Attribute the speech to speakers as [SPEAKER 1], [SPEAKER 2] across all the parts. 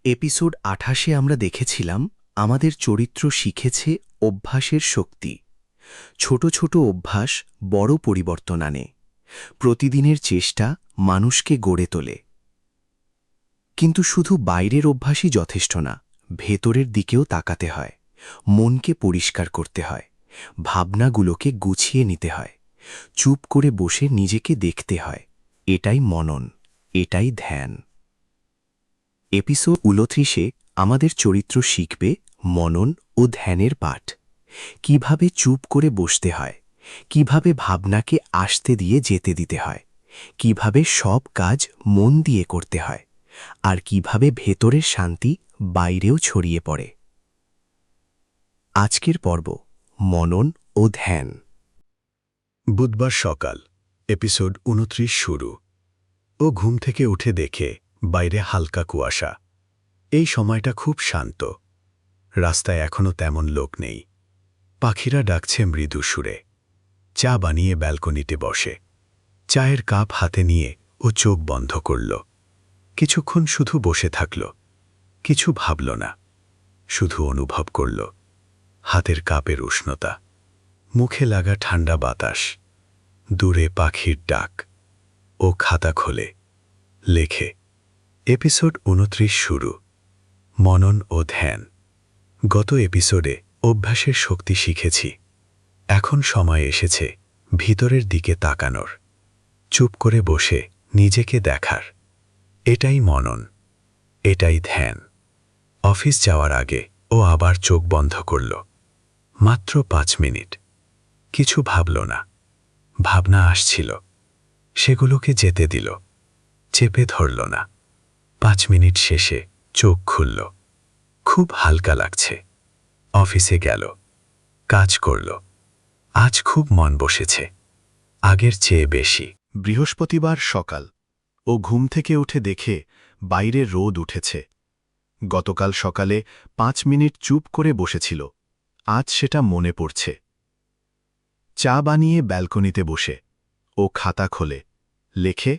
[SPEAKER 1] Episode ২৮-এ আমরা দেখেছিলাম আমাদের চরিত্র শিখেছে অভ্যাসের শক্তি। ছোট ছোট অভ্যাস বড় পরিবর্তন আনে। প্রতিদিনের চেষ্টা মানুষকে গড়ে তোলে। কিন্তু শুধু বাইরের অভ্যাসই যথেষ্ট না, ভেতরের দিকেও তাকাতে হয়। মনকে পরিষ্কার করতে হয়, ভাবনাগুলোকে গুছিয়ে নিতে হয়, চুপ করে বসে নিজেকে দেখতে হয়। এটাই মনন, এটাই ধ্যান। এপিসোড ২৯-এ আমাদের চরিত্র শিখবে মনন ও ধ্যানের পাঠ। কিভাবে চুপ করে বসতে হয়, কিভাবে ভাবনাকে আসতে দিয়ে যেতে দিতে হয়, কিভাবে সব কাজ মন দিয়ে করতে হয়, আর কিভাবে ভেতরের শান্তি বাইরেও ছড়িয়ে পড়ে। আজকের পর্ব মনন ও ধ্যান।
[SPEAKER 2] বুধবার সকাল, এপিসোড ২৯ শুরু। ও ঘুম থেকে উঠে দেখে বাইরে হালকা কুয়াশা। এই সময়টা খুব শান্ত। রাস্তায় এখনো তেমন লোক নেই। পাখিরা ডাকছে মৃদু সুরে। চা বানিয়ে ব্যালকনিতে বসে। চায়ের কাপ হাতে নিয়ে ও চোখ বন্ধ করল। কিছুক্ষণ শুধু বসে থাকল। কিছু ভাবল না, শুধু অনুভব করল হাতের কাপের উষ্ণতা, মুখে লাগা ঠান্ডা বাতাস, দূরে পাখির ডাক। ও খাতা খোলে, লেখে। এপিসোড ২৯ শুরু। মনন ও ধ্যান। গত এপিসোডে অভ্যাসের শক্তি শিখেছি। এখন সময় এসেছে ভিতরের দিকে তাকানোর, চুপ করে বসে নিজেকে দেখার। এটাই মনন, এটাই ধ্যান। অফিস যাওয়ার আগে ও আবার চোখ বন্ধ করল। মাত্র ৫ মিনিট। কিছু ভাবল না। ভাবনা আসছিল, সেগুলোকে যেতে দিল, চেপে ধরল না। ৫ মিনিট শেষে চোখ খুলল। খুব হালকা লাগছে। অফিসে গেল, কাজ করল। আজ খুব মন বসেছে, আগের চেয়ে বেশি।
[SPEAKER 3] বৃহস্পতিবার সকাল, ও ঘুম থেকে উঠে দেখে বাইরে রোদ উঠেছে। গতকাল সকালে ৫ মিনিট চুপ করে বসেছিল, আজ সেটা মনে পড়ছে। চা বানিয়ে ব্যালকনিতে বসে ও খাতা খোলে, লেখে।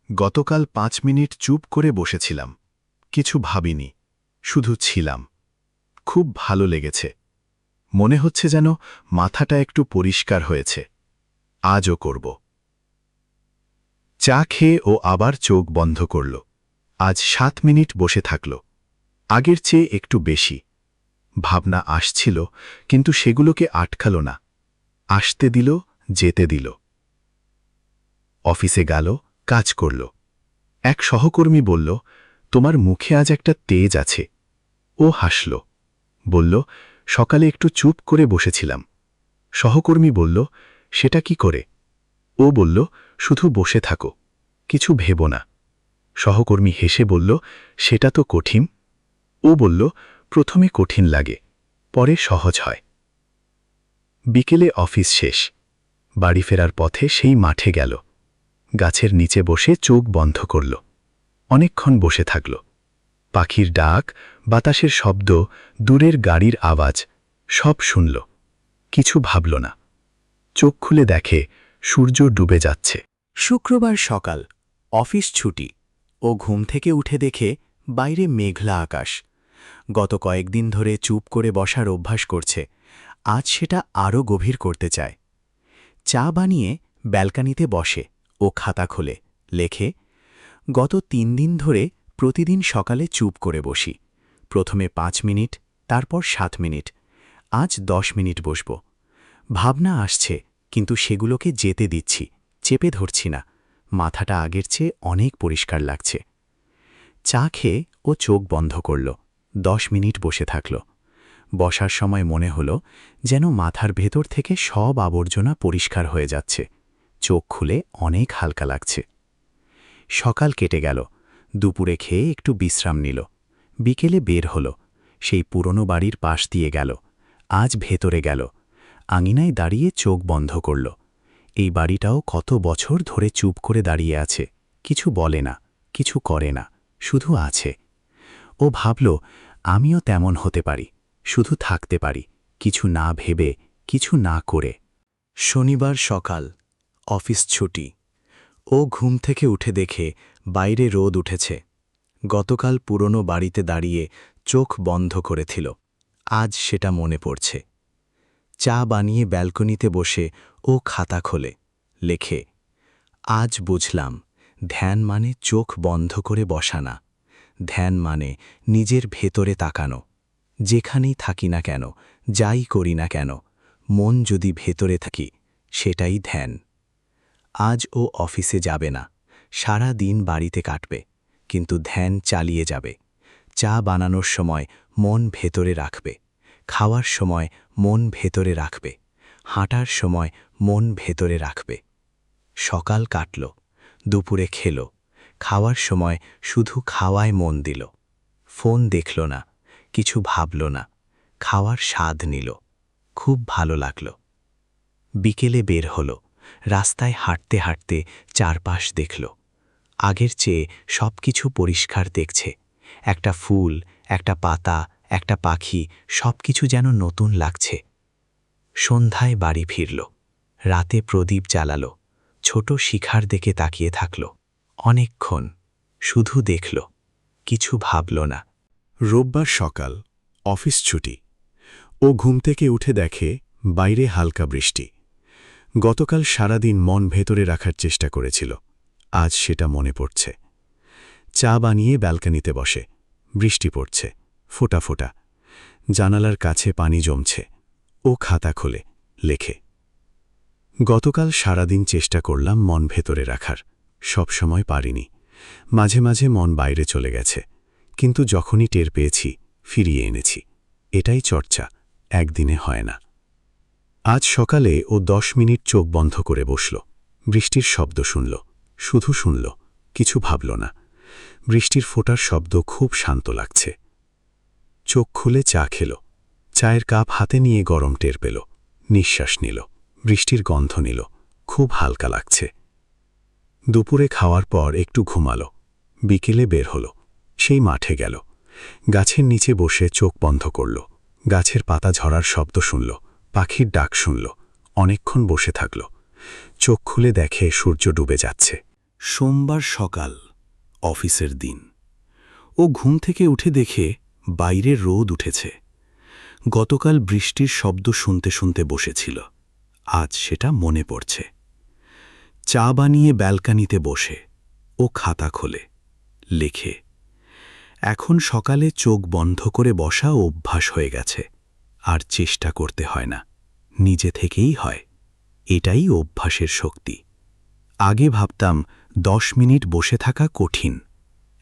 [SPEAKER 3] গতকাল ৫ মিনিট চুপ করে বসেছিলাম, কিছু ভাবিনি, শুধু ছিলাম। খুব ভালো লেগেছে। মনে হচ্ছে যেন মাথাটা একটু পরিষ্কার হয়েছে। আজও করব। চা খেয়ে ও আবার চোখ বন্ধ করল। আজ ৭ মিনিট বসে থাকল, আগের চেয়ে একটু বেশি। ভাবনা আসছিল, কিন্তু সেগুলোকে আটকাল না, আসতে দিল, যেতে দিল। অফিসে গেল, কাজ করল। এক সহকর্মী বলল, তোমার মুখে আজ একটা তেজ আছে। ও হাসল, বলল, সকালে একটু চুপ করে বসেছিলাম। সহকর্মী বলল, সেটা কি করে? ও বলল, শুধু বসে থাকো, কিছু ভেবো না। সহকর্মী হেসে বলল, সেটা তো কঠিন। ও বলল, প্রথমে কঠিন লাগে, পরে সহজ হয়। বিকেলে অফিস শেষ। বাড়ি ফেরার পথে সেই মাঠে গেল। গাছের নিচে বসে চোখ বন্ধ করল। অনেকক্ষণ বসে থাকল। পাখির ডাক, বাতাসের শব্দ, দূরের গাড়ির আওয়াজ, সব শুনল। কিছু ভাবল না। চোখ খুলে দেখে সূর্য ডুবে যাচ্ছে।
[SPEAKER 1] শুক্রবার সকাল, অফিস ছুটি। ও ঘুম থেকে উঠে দেখে বাইরে মেঘলা আকাশ। গত কয়েকদিন ধরে চুপ করে বসার অভ্যাস করছে, আজ সেটা আরও গভীর করতে চায়। চা বানিয়ে ব্যালকনিতে বসে ও খাতা খোলে, লেখে। গত ৩ দিন ধরে প্রতিদিন সকালে চুপ করে বসি। প্রথমে ৫ মিনিট, তারপর ৭ মিনিট, আজ ১০ মিনিট বসব। ভাবনা আসছে, কিন্তু সেগুলোকে যেতে দিচ্ছি, চেপে ধরছি না। মাথাটা আগের চেয়ে অনেক পরিষ্কার লাগছে। চা খেয়ে ও চোখ বন্ধ করল, ১০ মিনিট বসে থাকল। বসার সময় মনে হল যেন মাথার ভেতর থেকে সব আবর্জনা পরিষ্কার হয়ে যাচ্ছে। চোখ খুলে অনেক হালকা লাগছে। সকাল কেটে গেল। দুপুরে খেয়ে একটু বিশ্রাম নিল। বিকেলে বের হল, সেই পুরনো বাড়ির পাশ দিয়ে গেল। আজ ভেতরে গেল, আঙিনায় দাঁড়িয়ে চোখ বন্ধ করল। এই বাড়িটাও কত বছর ধরে চুপ করে দাঁড়িয়ে আছে, কিছু বলে না, কিছু করে না, শুধু আছে। ও ভাবল, আমিও তেমন হতে পারি, শুধু থাকতে পারি, কিছু না ভেবে, কিছু না করে। শনিবার সকাল, অফিস ছুটি। ও ঘুম থেকে উঠে দেখে বাইরে রোদ উঠেছে। গতকাল পুরনো বাড়িতে দাঁড়িয়ে চোখ বন্ধ করেছিল, আজ সেটা মনে পড়ছে। চা বানিয়ে ব্যালকনিতে বসে ও খাতা খোলে, লেখে, আজ বুঝলাম ধ্যান মানে চোখ বন্ধ করে বসা না, ধ্যান মানে নিজের ভেতরে তাকানো। যেখানেই থাকি না কেন, যাই করি না কেন, মন যদি ভেতরে থাকি, সেটাই ধ্যান। আজ ও অফিসে যাবে না, সারা দিন বাড়িতে কাটবে, কিন্তু ধ্যান চালিয়ে যাবে। চা বানানোর সময় মন ভেতরে রাখবে, খাওয়ার সময় মন ভেতরে রাখবে, হাঁটার সময় মন ভেতরে রাখবে। সকাল কাটল, দুপুরে খেল, খাওয়ার সময় শুধু খাওয়ায় মন দিল। ফোন দেখল না, কিছু ভাবল না, খাওয়ার স্বাদ নিল, খুব ভালো লাগল। বিকেলে বের হল, রাস্তায় হাঁটতে হাঁটতে চারপাশ দেখল। আগের চেয়ে সব কিছু পরিষ্কার দেখছে, একটা ফুল, একটা পাতা, একটা পাখি, সব কিছু যেন নতুন লাগছে। সন্ধ্যায় বাড়ি ফিরল, রাতে প্রদীপ জ্বালাল, ছোট শিখার দিকে তাকিয়ে থাকল অনেকক্ষণ, শুধু দেখল, কিছু ভাবল না।
[SPEAKER 2] রোববার সকাল, অফিস ছুটি। ও ঘুম থেকে উঠে দেখে বাইরে হালকা বৃষ্টি। গতকাল সারাদিন মন ভেতরে রাখার চেষ্টা করেছিল, আজ সেটা মনে পড়ছে। চা বানিয়ে ব্যালকনিতে বসে, বৃষ্টি পড়ছে ফোঁটা ফোঁটা, জানালার কাছে পানি জমছে। ও খাতা খোলে, লেখে, গতকাল সারাদিন চেষ্টা করলাম মন ভেতরে রাখার, সব সময় পারিনি। মাঝে মাঝে মন বাইরে চলে গেছে, কিন্তু যখনই টের পেয়েছি ফিরিয়ে এনেছি। এটাই চর্চা, একদিনে হয় না। আজ সকালে ও 10 মিনিট চোখ বন্ধ করে বসল, বৃষ্টির শব্দ শুনল, শুধু শুনল, কিছু ভাবল না। বৃষ্টির ফোঁটার শব্দ খুব শান্ত লাগছে। চোখ খুলে চা খেল, চায়ের কাপ হাতে নিয়ে গরম টের পেল, নিঃশ্বাস নিল, বৃষ্টির গন্ধ নিল, খুব হালকা লাগছে। দুপুরে খাওয়ার পর একটু ঘুমালো, বিকেলে বের হল, সেই মাঠে গেল, গাছের নিচে বসে চোখ বন্ধ করল, গাছের পাতা ঝরার শব্দ শুনল, পাখির ডাক শুনল, অনেকক্ষণ বসে থাকল। চোখ খুলে দেখে সূর্য ডুবে যাচ্ছে। সোমবার সকাল, অফিসের দিন। ও ঘুম থেকে উঠে দেখে বাইরে রোদ উঠেছে। গতকাল বৃষ্টির শব্দ শুনতে শুনতে বসেছিল, আজ সেটা মনে পড়ছে। চা বানিয়ে ব্যালকনিতে বসে ও খাতা খোলে, লেখে, এখন সকালে চোখ বন্ধ করে বসা অভ্যাস হয়ে গেছে, আর চেষ্টা করতে হয় না, নিজে থেকেই হয়। এটাই অভ্যাসের শক্তি। আগে ভাবতাম 10 মিনিট বসে থাকা কঠিন,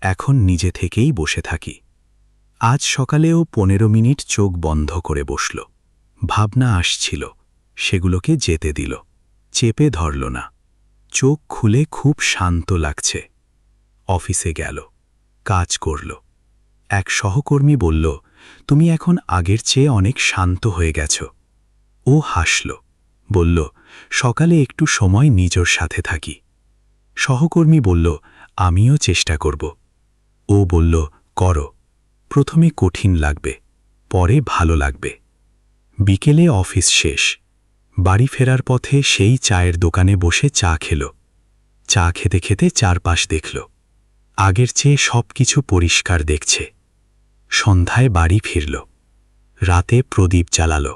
[SPEAKER 2] এখন নিজে থেকেই বসে থাকি। আজ সকালেও 15 মিনিট চোখ বন্ধ করে বসল। ভাবনা আসছিল, সেগুলোকে যেতে দিল, চেপে ধরল না। চোখ খুলে খুব শান্ত লাগছে। অফিসে গেল, কাজ করল। এক সহকর্মী বলল, তুমি এখন আগের চেয়ে অনেক শান্ত হয়ে গেছ। ও হাসল, বলল, সকালে একটু সময় নিজের সাথে থাকি। সহকর্মী বলল, আমিও চেষ্টা করব। ও বলল, করো, প্রথমে কঠিন লাগবে, পরে ভালো লাগবে। বিকেলে অফিস শেষ, বাড়ি ফেরার পথে সেই চায়ের দোকানে বসে চা খেল। চা খেতে খেতে চারপাশ দেখল, আগের চেয়ে সব কিছু পরিষ্কার দেখছে। সন্ধ্যায় বাড়ি ফিরল, রাতে প্রদীপ জ্বালাল,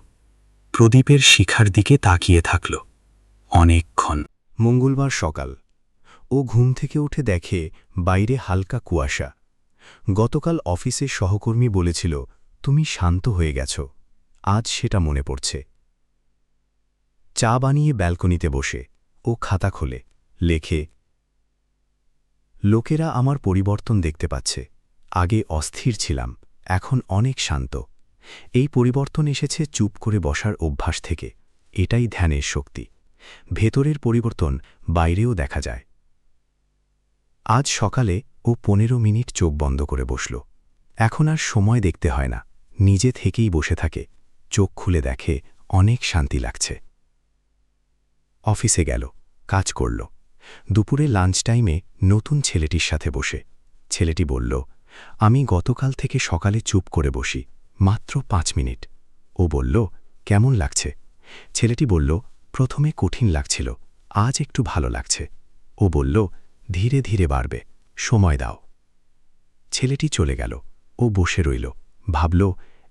[SPEAKER 2] প্রদীপের শিখার দিকে তাকিয়ে থাকল অনেকক্ষণ। মঙ্গলবার সকাল, ও ঘুম থেকে উঠে দেখে বাইরে হালকা কুয়াশা। গতকাল অফিসের সহকর্মী বলেছিল, তুমি শান্ত হয়ে গেছ, আজ সেটা মনে পড়ছে। চা বানিয়ে ব্যালকনিতে বসে ও খাতা খোলে, লেখে, লোকেরা আমার পরিবর্তন দেখতে পাচ্ছে। আগে অস্থির ছিলাম, এখন অনেক শান্ত। এই পরিবর্তন এসেছে চুপ করে বসার অভ্যাস থেকে। এটাই ধ্যানের শক্তি। ভেতরের পরিবর্তন বাইরেও দেখা যায়। আজ সকালে ও 15 মিনিট চোখ বন্ধ করে বসল। এখন আর সময় দেখতে হয় না, নিজে থেকেই বসে থাকে। চোখ খুলে দেখে অনেক শান্তি লাগছে। অফিসে গেল, কাজ করল। দুপুরে লাঞ্চ টাইমে নতুন ছেলেটির সাথে বসে ছেলেটি বলল, আমি গতকাল থেকে সকালে চুপ করে বসি, মাত্র 5 মিনিট। ও বলল, কেমন লাগছে? ছেলেটি বলল, প্রথমে কঠিন লাগছিল, আজ একটু ভালো লাগছে। ও বলল, ধীরে ধীরে বাড়বে, সময় দাও।
[SPEAKER 1] ছেলেটি চলে গেল। ও বসে রইল, ভাবল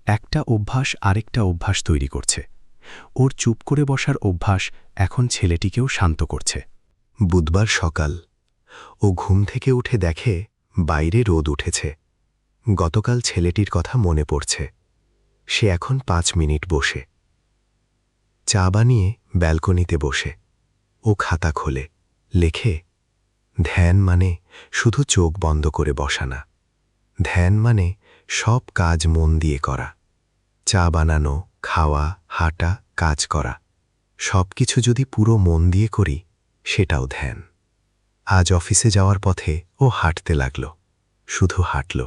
[SPEAKER 1] একটা অভ্যাস আরেকটা অভ্যাস তৈরি করছে। ওর চুপ করে বসার অভ্যাস এখন ছেলেটিকেও শান্ত করছে।
[SPEAKER 2] বুধবার সকাল। ও ঘুম থেকে উঠে দেখে বাইরে রোদ উঠেছে। গতকাল ছেলেটির কথা মনে পড়ছে। সে এখন 5 মিনিট বসে, চা বানিয়ে ব্যালকনিতে বসে ও খাতা খোলে, লেখে, ধ্যান মানে শুধু চোখ বন্ধ করে বসা না। ধ্যান মানে সব কাজ মন দিয়ে করা। চা বানানো, খাওয়া, হাঁটা, কাজ করা, সব কিছু যদি পুরো মন দিয়ে করি সেটাও ধ্যান। আজ অফিসে যাওয়ার পথে ও হাঁটতে লাগল, শুধু হাঁটল।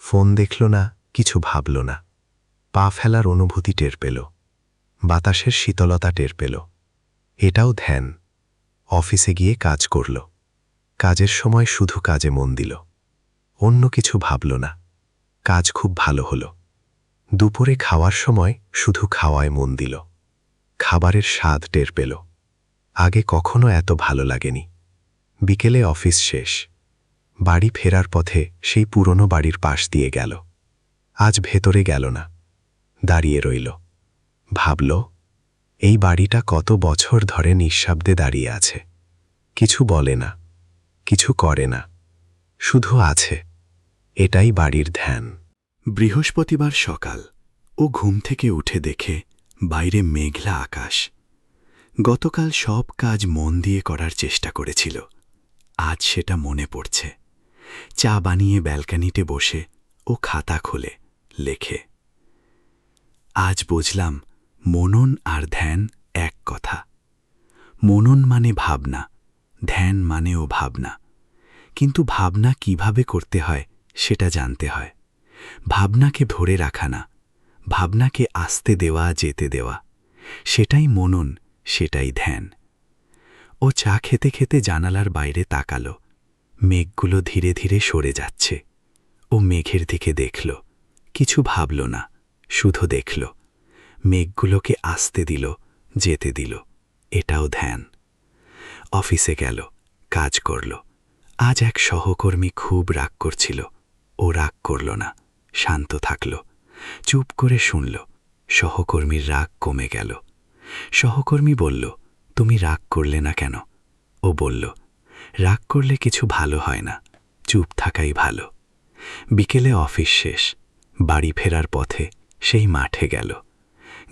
[SPEAKER 2] ফোন দেখল না, কিছু ভাবল না। পা ফেলার অনুভূতি টের পেল, বাতাসের শীতলতা টের পেল। এটাও ধ্যান। অফিসে গিয়ে কাজ করল, কাজের সময় শুধু কাজে মন দিল, অন্য কিছু ভাবল না। কাজ খুব ভালো হলো। দুপুরে খাওয়ার সময় শুধু খাওয়ায় মন দিল, খাবারের স্বাদ টের পেল। আগে কখনো এত ভালো লাগেনি। বিকেলে অফিস শেষ, বাড়ি ফেরার পথে সেই পুরনো বাড়ির পাশ দিয়ে গেল। আজ ভেতরে গেল না, দাঁড়িয়ে রইল। ভাবল, এই বাড়িটা কত বছর ধরে নিঃশব্দে দাঁড়িয়ে আছে। কিছু বলে না, কিছু করে না, শুধু আছে। এটাই বাড়ির ধ্যান।
[SPEAKER 1] বৃহস্পতিবার সকাল। ও ঘুম থেকে উঠে দেখে বাইরে মেঘলা আকাশ। গতকাল সব কাজ মন দিয়ে করার চেষ্টা করেছিল, আজ সেটা মনে পড়ছে। চা বানিয়ে ব্যালকনিতে বসে ও খাতা খোলে, লেখে, আজ বুঝলাম মনন আর ধ্যান এক কথা। মনন মানে ভাবনা, ধ্যান মানেও ভাবনা। কিন্তু ভাবনা কিভাবে করতে হয় সেটা জানতে হয়। ভাবনাকে ধরে রাখা না, ভাবনাকে আসতে দেওয়া, যেতে দেওয়া, সেটাই মনন, সেটাই ধ্যান। ও চা খেতে খেতে জানালার বাইরে তাকালো। মেঘগুলো ধীরে ধীরে সরে যাচ্ছে। ও মেঘের দিকে দেখল, কিছু ভাবল না, শুধু দেখল। মেঘগুলোকে আসতে দিল, যেতে দিল, এটাও ধ্যান। অফিসে গেল, কাজ করল। আজ এক সহকর্মী খুব রাগ করছিল। ও রাগ করল না, শান্ত থাকল, চুপ করে শুনল। সহকর্মীর রাগ কমে গেল। সহকর্মী বলল, তুমি রাগ করলে না কেন? ও বলল, রাগ করলে কিছু ভালো হয় না, চুপ থাকাই ভালো। বিকেলে অফিস শেষ, বাড়ি ফেরার পথে সেই মাঠে গেল।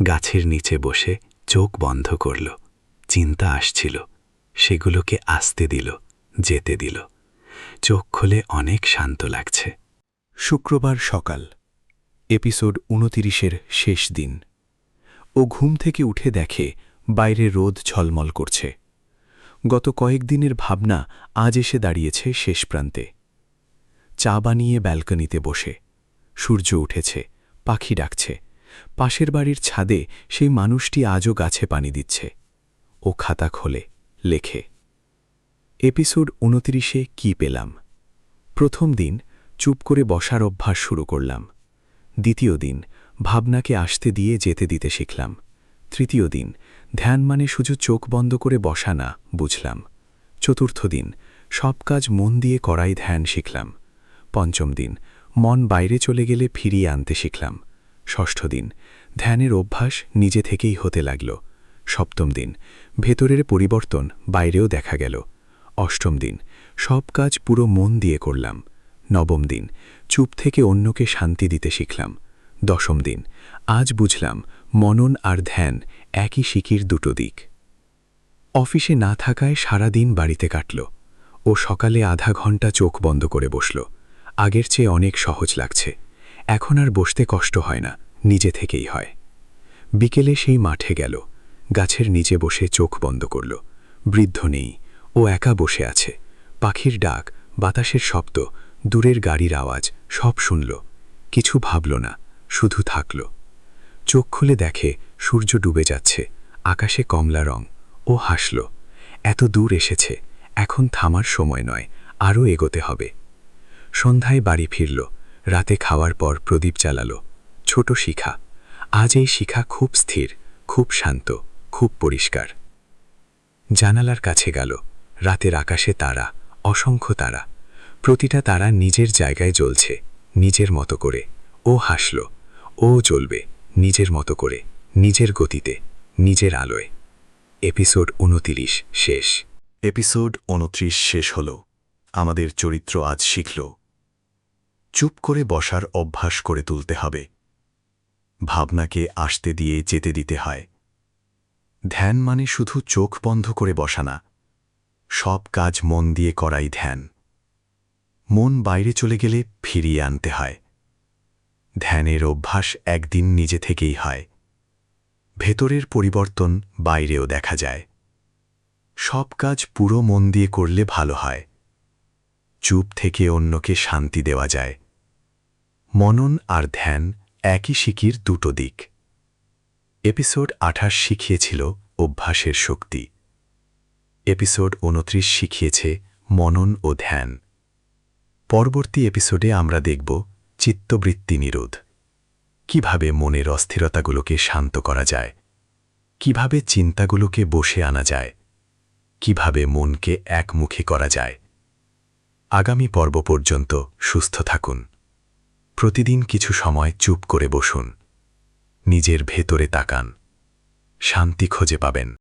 [SPEAKER 1] গাছের নিচে বসে চোখ বন্ধ করল। চিন্তা আসছিল, সেগুলোকে আসতে দিল, যেতে দিল। চোখ খুলে অনেক শান্ত লাগছে। শুক্রবার সকাল। এপিসোড 29-এর শেষ দিন। ও ঘুম থেকে উঠে দেখে বাইরে রোদ ঝলমল করছে। গত কয়েকদিনের ভাবনা আজ এসে দাঁড়িয়েছে শেষ প্রান্তে। চা বানিয়ে ব্যালকনিতে বসে। সূর্য উঠেছে, পাখি ডাকছে। পাশের বাড়ির ছাদে সেই মানুষটি আজও গাছে পানি দিচ্ছে। ও খাতা খোলে, লেখে, এপিসোড 29-এ কি পেলাম। প্রথম দিন চুপ করে বসার অভ্যাস শুরু করলাম। দ্বিতীয় দিন ভাবনাকে আসতে দিয়ে যেতে দিতে শিখলাম। তৃতীয় দিন ধ্যান মানে শুধু চোখ বন্ধ করে বসা না, বুঝলাম। চতুর্থ দিন সব কাজ মন দিয়ে করাই ধ্যান শিখলাম। পঞ্চম দিন মন বাইরে চলে গেলে ফিরিয়ে আনতে শিখলাম। ষষ্ঠ দিন ধ্যানের অভ্যাস নিজে থেকেই হতে লাগল। সপ্তম দিন ভেতরের পরিবর্তন বাইরেও দেখা গেল। অষ্টম দিন সব কাজ পুরো মন দিয়ে করলাম। নবম দিন চুপ থেকে অন্যকে শান্তি দিতে শিখলাম। দশম দিন আজ বুঝলাম মনন আর ধ্যান একই শিকির দুটো দিক। অফিসে না থাকায় সারা দিন বাড়িতে কাটল। ও সকালে আধা ঘন্টা চোখ বন্ধ করে বসল। আগের চেয়ে অনেক সহজ লাগছে। এখন আর বসতে কষ্ট হয় না, নিজে থেকেই হয়। বিকেলে সেই মাঠে গেল, গাছের নিচে বসে চোখ বন্ধ করল। বৃদ্ধ নেই, ও একা বসে আছে। পাখির ডাক, বাতাসের শব্দ, দূরের গাড়ির আওয়াজ সব শুনল। কিছু ভাবল না, শুধু থাকল। চোখ খুলে দেখে সূর্য ডুবে যাচ্ছে, আকাশে কমলা রং। ও হাসল, এত দূর এসেছে, এখন থামার সময় নয়, আরও এগোতে হবে। সন্ধ্যায় বাড়ি ফিরল। রাতে খাওয়ার পর প্রদীপ জ্বালাল। ছোট শিখা। আজ এই শিখা খুব স্থির, খুব শান্ত, খুব পরিষ্কার। জানালার কাছে গেল। রাতের আকাশে তারা, অসংখ্য তারা।
[SPEAKER 4] প্রতিটা তারা নিজের জায়গায় জ্বলছে, নিজের মতো করে। ও হাসল। ও জ্বলবে নিজের মতো করে, নিজের গতিতে, নিজের আলোয়। এপিসোড 29 শেষ।
[SPEAKER 2] এপিসোড 29 শেষ হল। আমাদের চরিত্র আজ শিখল চুপ করে বসার অভ্যাস করে তুলতে হবে। ভাবনাকে আসতে দিয়ে যেতে দিতে হয়। ধ্যান মানে শুধু চোখ বন্ধ করে বসা না, সব কাজ মন দিয়ে করাই ধ্যান। মন বাইরে চলে গেলে ফিরিয়ে আনতে হয়। ধ্যানের অভ্যাস একদিন নিজে থেকেই হয়। ভেতরের পরিবর্তন বাইরেও দেখা যায়। সব কাজ পুরো মন দিয়ে করলে ভালো হয়। চুপ থেকে অন্যকে শান্তি দেওয়া যায়। মনন আর ধ্যান একই শিকির দুটো দিক। এপিসোড 28 শিখিয়েছিল অভ্যাসের শক্তি। এপিসোড 29 শিখিয়েছে মনন ও ধ্যান। পরবর্তী এপিসোডে আমরা দেখব চিত্তবৃত্তি নিরোধ। কিভাবে মনের অস্থিরতাগুলোকে শান্ত করা যায়, কিভাবে চিন্তাগুলোকে বসে আনা যায়, কিভাবে মনকে একমুখী করা যায়। আগামী পর্ব পর্যন্ত সুস্থ থাকুন। প্রতিদিন কিছু সময় চুপ করে বসুন। নিজের ভেতরে তাকান। শান্তি খুঁজে পাবেন।